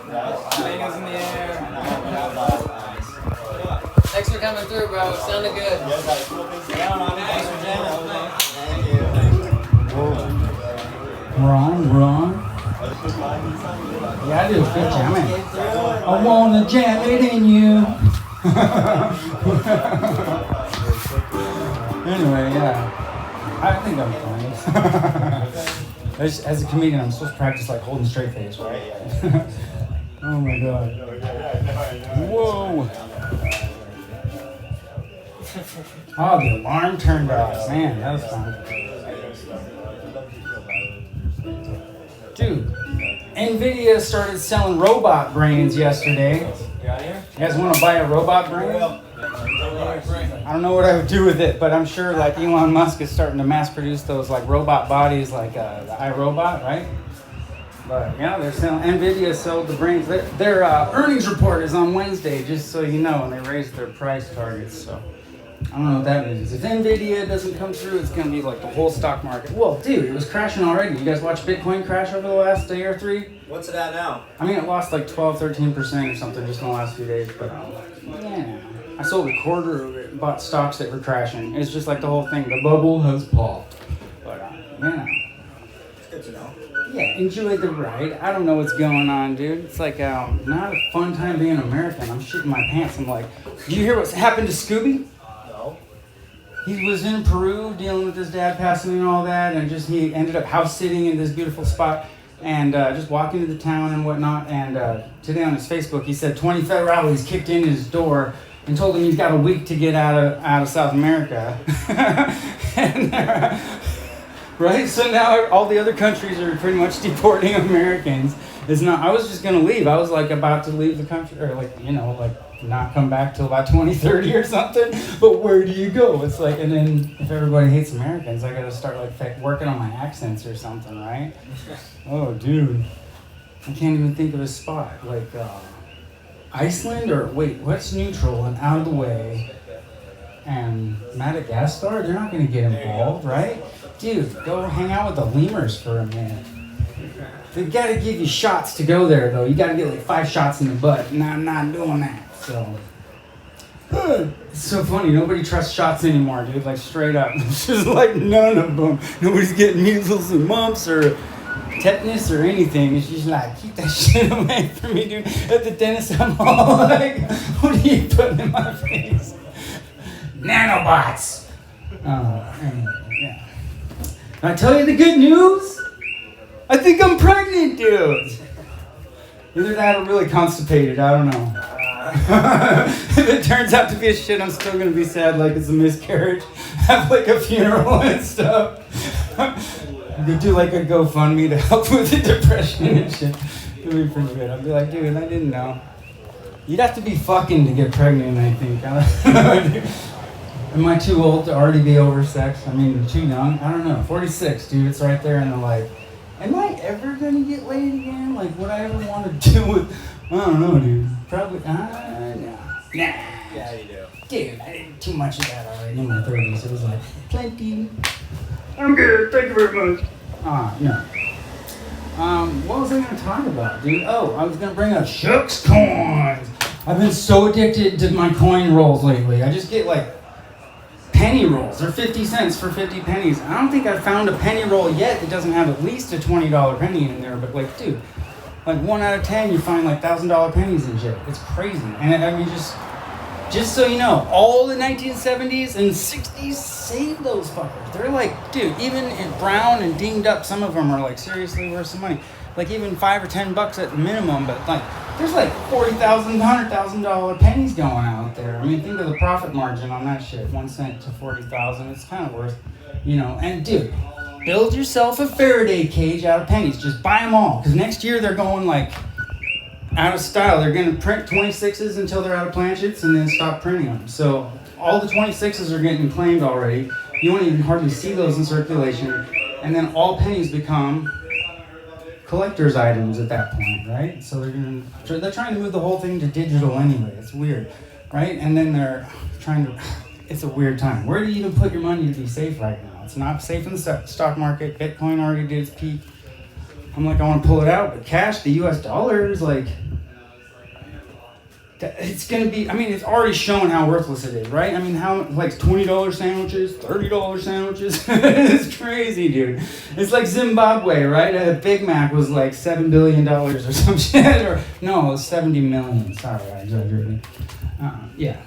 Fingers in the air. Thanks for coming through, bro. It sounded good. Thanks for jamming. We're on. Yeah, I do. Good jamming. I wanna jam it in you. Anyway, yeah. I think I'm fine. As a comedian, I'm supposed to practice like holding straight face, right? Oh my god. Whoa. Oh, the alarm turned off. Man, that was fun. Dude, NVIDIA started selling robot brains yesterday. You guys want to buy a robot brain? I don't know what I would do with it, but I'm sure like Elon Musk is starting to mass produce those like robot bodies like the iRobot, right? But yeah, they're selling. NVIDIA sold the brains. Their earnings report is on Wednesday, just so you know, and they raised their price targets. So I don't know what that means. If NVIDIA doesn't come through, it's going to be like the whole stock market. Well, dude, it was crashing already. You guys watch Bitcoin crash over the last day or three? What's it at now? I mean, it lost like 12-13% or something just in the last few days. But yeah, I sold a quarter of it, bought stocks that were crashing. It's just like the whole thing. The bubble has popped. But yeah. It's good to know. Yeah, enjoy the ride. I don't know what's going on, dude. It's like not a fun time being American. I'm shitting my pants. I'm like, did you hear what's happened to Scooby? No. He was in Peru dealing with his dad passing and all that, and just he ended up house sitting in this beautiful spot and just walking to the town and whatnot. And today on his Facebook, he said 20 federales kicked in his door and told him he's got a week to get out of South America. And right? So now all the other countries are pretty much deporting Americans. I was just going to leave. I was like about to leave the country, or like, you know, like not come back till about 2030 or something. But where do you go? It's like, and then if everybody hates Americans, I got to start like working on my accents or something, right? Oh, dude. I can't even think of a spot. Like Iceland or, wait, what's neutral and out of the way? And Madagascar? They're not going to get involved, right? Dude, go hang out with the lemurs for a minute. They gotta give you shots to go there, though. You gotta get like 5 shots in the butt, and I'm not doing that, so. It's so funny, nobody trusts shots anymore, dude, like straight up. It's just like none of them. Nobody's getting measles and mumps or tetanus or anything. It's just like, keep that shit away from me, dude. At the dentist, I'm all like, what are you putting in my face? Nanobots. Anyway, yeah. Can I tell you the good news? I think I'm pregnant, dude. Either that or really constipated, I don't know. If it turns out to be a shit, I'm still going to be sad like it's a miscarriage. Have like a funeral and stuff. You could do like a GoFundMe to help with the depression and shit. It'll be pretty good. I'll be like, dude, I didn't know. You'd have to be fucking to get pregnant, I think. Am I too old to already be oversexed? I mean, too young? I don't know. 46, dude. It's right there in the like, am I ever going to get laid again? Like, would I ever want to do with, I don't know, dude. Probably, no. Nah. Yeah, you do. Dude, I did too much of that already in my 30s. It was like, plenty. I'm good. Thank you very much. No. What was I going to talk about, dude? Oh, I was going to bring up Shucks coins. I've been so addicted to my coin rolls lately. I just get like penny rolls. They're 50 cents for 50 pennies. I don't think I've found a penny roll yet that doesn't have at least a $20 penny in there. But like, dude, like 1 out of 10, you find like $1,000 pennies and shit. It's crazy. And I mean, just so you know, all the 1970s and 60s, save those fuckers. They're like, dude, even in brown and dinged up, some of them are like seriously worth some money. Like even $5 or $10 at minimum, but like there's like $40,000, $100,000 pennies going out there. I mean, think of the profit margin on that shit. 1 cent to 40,000. It's kind of worth, you know. And dude, build yourself a Faraday cage out of pennies. Just buy them all, because next year they're going like out of style. They're going to print 26s until they're out of planchets and then stop printing them. So all the 26s are getting claimed already. You won't even hardly see those in circulation. And then all pennies become collector's items at that point, right? So they're trying to move the whole thing to digital anyway. It's weird, right? And then they're trying to, it's a weird time. Where do you even put your money to be safe right now? It's not safe in the stock market. Bitcoin already did its peak. I'm like, I want to pull it out, but cash, the US dollar is like, it's gonna be, I mean, it's already shown how worthless it is, right? I mean, how, like $20 sandwiches, $30 sandwiches, it's crazy, dude. It's like Zimbabwe, right? A Big Mac was like $7 billion or some shit, or, no, it was 70 million, sorry, I exaggerated. Yeah.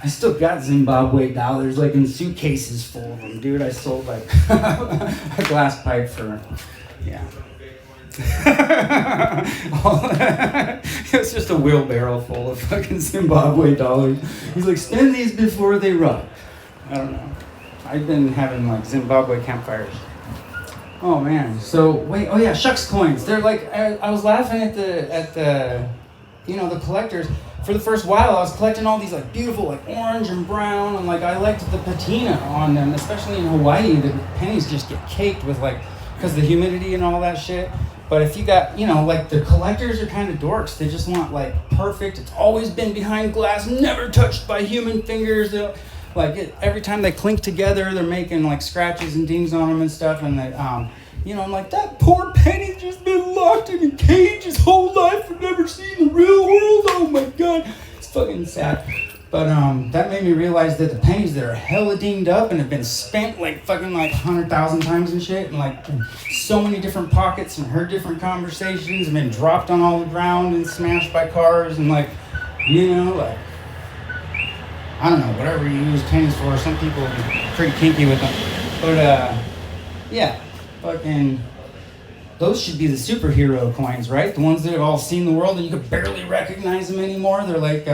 I still got Zimbabwe dollars, like in suitcases full of them, dude. I sold like a glass pipe for, yeah. It was just a wheelbarrow full of fucking Zimbabwe dollars. He's like, spend these before they rot. I don't know. I've been having like Zimbabwe campfires. Oh man. So wait. Oh yeah, shucks coins. They're like, I was laughing at the, you know, the collectors. For the first while, I was collecting all these like beautiful, like orange and brown, and like I liked the patina on them, especially in Hawaii. The pennies just get caked with like, because the humidity and all that shit. But if you got, you know, like the collectors are kind of dorks. They just want like perfect. It's always been behind glass, never touched by human fingers. Every time they clink together, they're making like scratches and dings on them and stuff. And they, you know, I'm like, that poor penny's just been locked in a cage his whole life and never seen the real world. Oh my god, it's fucking sad. But that made me realize that the pennies that are hella dinged up and have been spent like fucking like 100,000 times and shit, and like in so many different pockets and heard different conversations, and been dropped on all the ground and smashed by cars, and like, you know, like, I don't know, whatever you use pennies for. Some people are pretty kinky with them. But yeah, fucking, those should be the superhero coins, right? The ones that have all seen the world and you could barely recognize them anymore. They're like,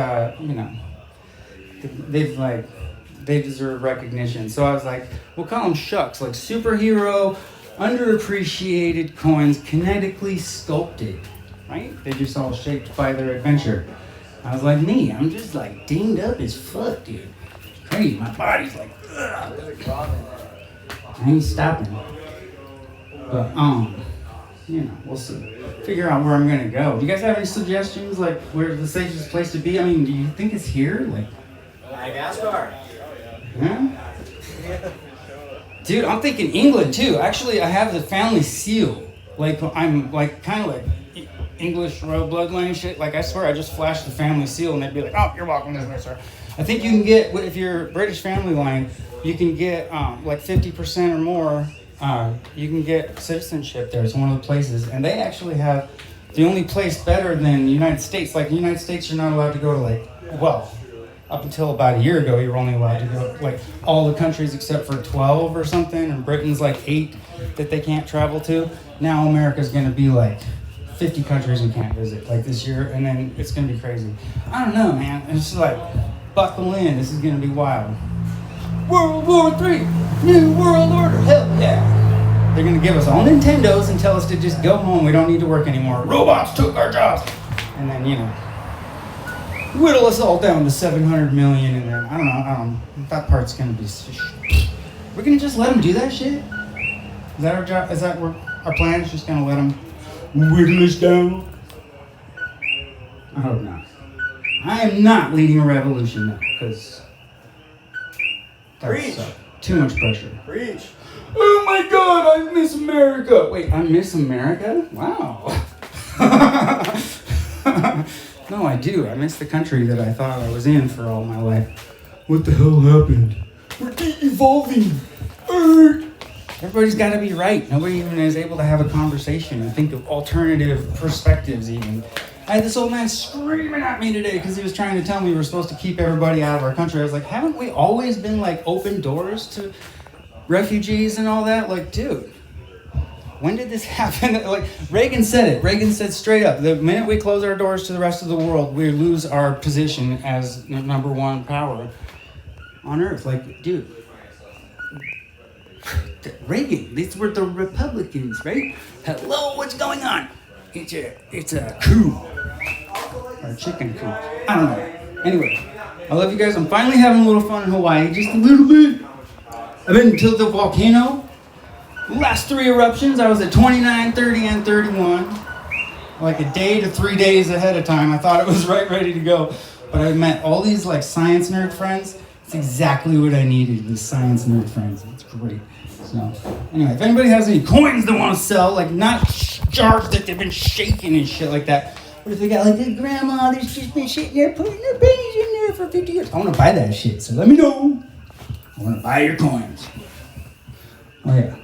you know, they deserve recognition. So I was like, we'll call them shucks, like superhero, underappreciated coins, kinetically sculpted, right? They're just all shaped by their adventure. I was like, me, I'm just like dinged up as fuck, dude. It's crazy, my body's like, ugh. I ain't stopping. But, you know, we'll see. Figure out where I'm gonna go. Do you guys have any suggestions, like where's the safest place to be? I mean, do you think it's here? Like, Madagascar. huh? Dude, I'm thinking England too. Actually, I have the family seal. Like, I'm like kind of like English royal bloodline shit. Like, I swear, I just flashed the family seal and they'd be like, "Oh, you're welcome this way, sir." I think you can get, if you're British family line, you can get like 50% or more. You can get citizenship there. It's one of the places, and they actually have the only place better than the United States. Like, the United States, you're not allowed to go to, like, well, up until about a year ago, you were only allowed to go, like, all the countries except for 12 or something, and Britain's, like, 8 that they can't travel to. Now America's going to be, like, 50 countries we can't visit, like, this year, and then it's going to be crazy. I don't know, man. It's just, like, buckle in. This is going to be wild. World War III, New World Order, hell yeah. They're going to give us all Nintendos and tell us to just go home. We don't need to work anymore. Robots took our jobs. And then, you know, whittle us all down to 700 million, and then, I don't know, that part's going to be, we're going to just let them do that shit? Is that our job? Is that our plan is just going to let them whittle us down? I hope not. I am not leading a revolution now, because Preach. that's too much pressure. Preach. Oh my god, I miss America! Wait, I miss America? Wow. No, I do. I miss the country that I thought I was in for all my life. What the hell happened? We're de-evolving. Everybody's got to be right. Nobody even is able to have a conversation and think of alternative perspectives even. I had this old man screaming at me today because he was trying to tell me we're supposed to keep everybody out of our country. I was like, haven't we always been like open doors to refugees and all that? Like, dude, when did this happen? Like, Reagan said it. Reagan said straight up, the minute we close our doors to the rest of the world, we lose our position as number one power on earth. Like, dude, Reagan, these were the Republicans, right? Hello, what's going on? It's a coup. Or a chicken coup. I don't know. Anyway, I love you guys. I'm finally having a little fun in Hawaii, just a little bit. I've been to the volcano. The last 3 eruptions, I was at 29, 30, and 31. Like a day to 3 days ahead of time. I thought it was ready to go. But I met all these like science nerd friends. It's exactly what I needed, these science nerd friends. It's great. So, anyway, if anybody has any coins they want to sell, like not jars that they've been shaking and shit like that, What if we got like this grandma that's just been sitting there putting her pennies in there for 50 years? I want to buy that shit, so let me know. I want to buy your coins. Oh yeah.